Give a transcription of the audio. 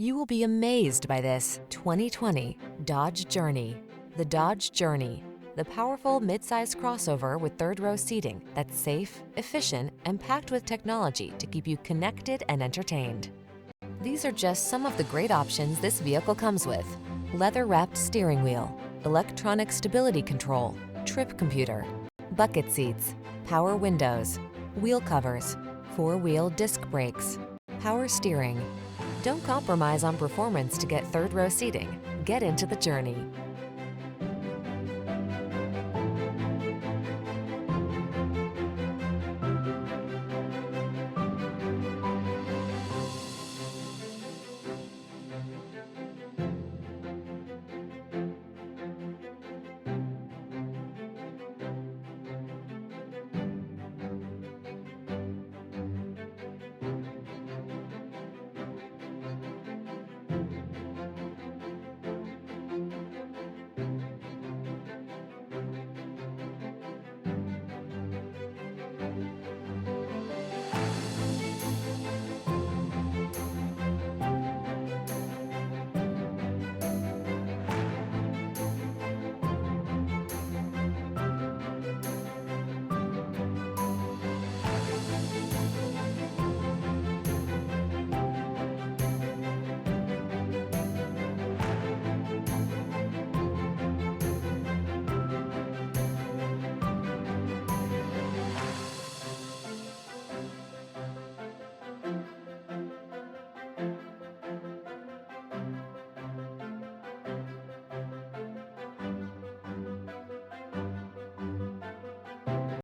You will be amazed by this 2020 Dodge Journey. The Dodge Journey, the powerful midsize crossover with third-row seating that's safe, efficient, and packed with technology to keep you connected and entertained. These are just some of the great options this vehicle comes with: leather-wrapped steering wheel, electronic stability control, trip computer, bucket seats, power windows, wheel covers, four-wheel disc brakes, power steering. Don't compromise on performance to get third-row seating. Get into the journey.